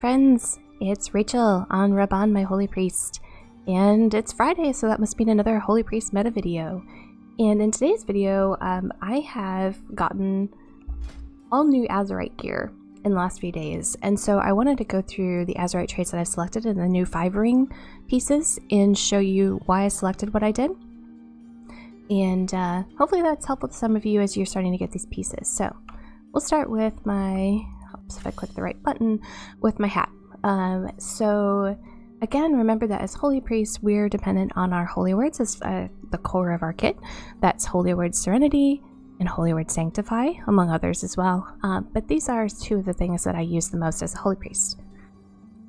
Friends, it's Rachel on Rabban, my Holy Priest, and it's Friday, so that must mean another Holy Priest meta video. And in today's video, I have gotten all new Azerite gear in the last few days, and so I wanted to go through the Azerite traits that I've selected in the new 5-ring pieces and show you why I selected what I did. And hopefully that's helpful to some of you as you're starting to get these pieces. So we'll start with my, if I click the right button, with my hat. So again, remember that as Holy Priests, we're dependent on our Holy Words as the core of our kit. That's Holy Word Serenity and Holy Word Sanctify, among others as well. But these are two of the things that I use the most as a Holy Priest.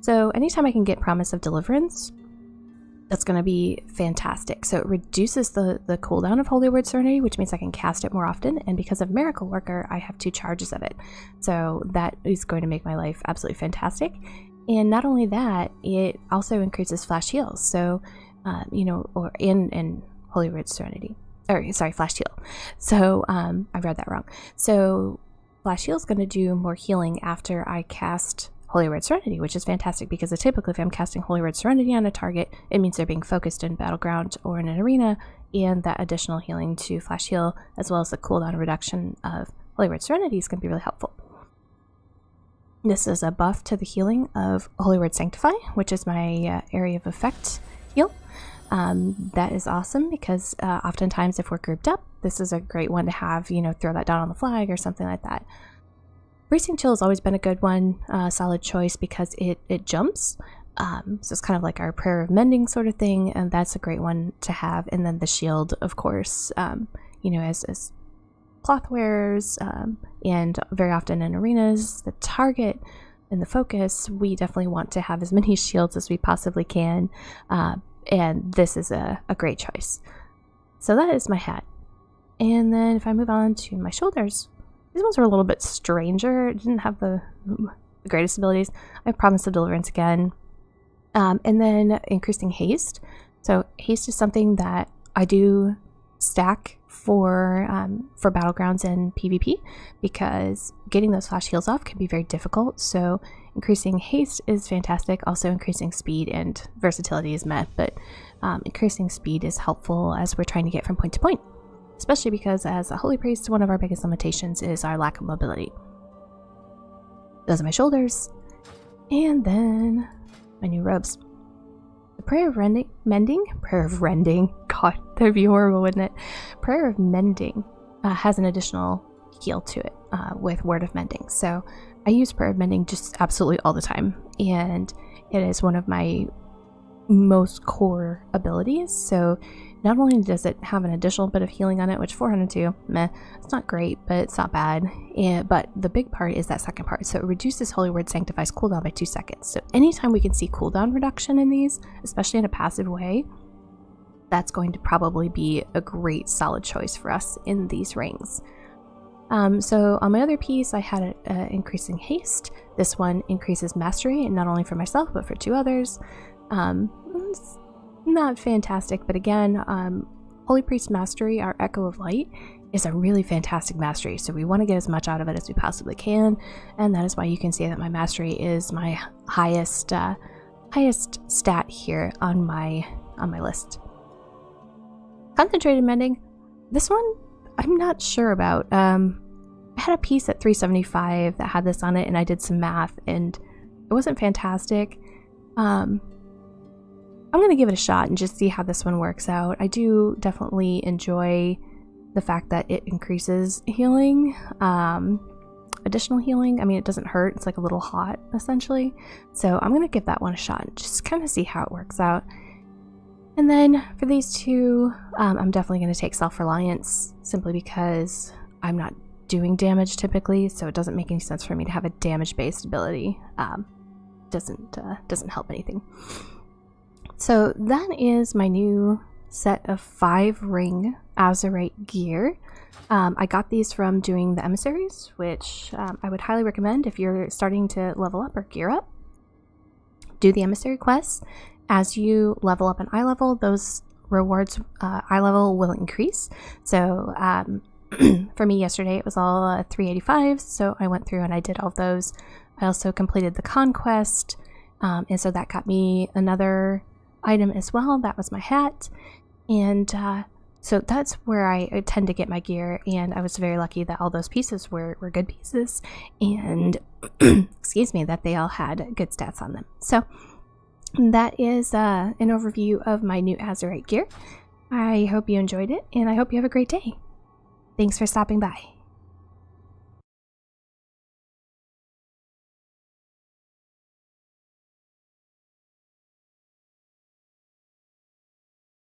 So anytime I can get Promise of Deliverance, that's going to be fantastic. So it reduces the cooldown of Holy Word Serenity, which means I can cast it more often. And because of Miracle Worker, I have 2 charges of it. So that is going to make my life absolutely fantastic. And not only that, it also increases Flash Heals. So, or in Holy Word Serenity. Or, sorry, Flash Heal. So, I read that wrong. So, Flash Heal is going to do more healing after I cast Holy Word Serenity, which is fantastic because typically if I'm casting Holy Word Serenity on a target, it means they're being focused in Battleground or in an arena, and that additional healing to Flash Heal, as well as the cooldown reduction of Holy Word Serenity, is going to be really helpful. This is a buff to the healing of Holy Word Sanctify, which is my area of effect heal. That is awesome because oftentimes if we're grouped up, this is a great one to have, throw that down on the flag or something like that. Bracing Chill has always been a good one, solid choice because it jumps. So it's kind of like our Prayer of Mending sort of thing, and that's a great one to have. And then the shield, of course, as cloth wearers, and very often in arenas, the target and the focus, we definitely want to have as many shields as we possibly can. And this is a great choice. So that is my hat. And then if I move on to my shoulders, these ones are a little bit stranger. It didn't have the greatest abilities. I have Promise of Deliverance again. And then increasing haste. So haste is something that I do stack for Battlegrounds and PvP because getting those flash heals off can be very difficult. So increasing haste is fantastic. Also increasing speed and versatility is met, but increasing speed is helpful as we're trying to get from point to point. Especially because as a Holy Priest, one of our biggest limitations is our lack of mobility. Those are my shoulders. And then my new robes. The Prayer of Rending, God, that'd be horrible, wouldn't it? Prayer of Mending has an additional heal to it with Word of Mending. So I use Prayer of Mending just absolutely all the time. And it is one of my most core abilities. So not only does it have an additional bit of healing on it, which 402, meh, it's not great, but it's not bad. But the big part is that second part. So it reduces Holy Word Sanctify's cooldown by 2 seconds. So anytime we can see cooldown reduction in these, especially in a passive way, that's going to probably be a great solid choice for us in these rings. So on my other piece, I had increasing haste. This one increases mastery, and not only for myself, but for 2 others. It's not fantastic, but again, Holy Priest Mastery, our Echo of Light, is a really fantastic mastery, so we want to get as much out of it as we possibly can, and that is why you can see that my mastery is my highest stat here on my list. Concentrated Mending, this one I'm not sure about. I had a piece at 375 that had this on it, and I did some math, and it wasn't fantastic. I'm going to give it a shot and just see how this one works out. I do definitely enjoy the fact that it increases healing, additional healing. I mean, it doesn't hurt. It's like a little hot, essentially. So I'm going to give that one a shot and just kind of see how it works out. And then for these 2, I'm definitely going to take Self-Reliance simply because I'm not doing damage typically, so it doesn't make any sense for me to have a damage-based ability. Doesn't help anything. So that is my new set of 5-ring Azerite gear. I got these from doing the emissaries, which I would highly recommend if you're starting to level up or gear up. Do the emissary quests. As you level up an eye level, those rewards eye level will increase. So for me yesterday, it was all 385, so I went through and I did all of those I also completed the conquest, and so that got me another item as well. That was my hat, and so that's where I tend to get my gear, and I was very lucky that all those pieces were good pieces, and excuse me, that they all had good stats on them. So that is an overview of my new Azerite gear. I hope you enjoyed it, and I hope you have a great day. Thanks for stopping by.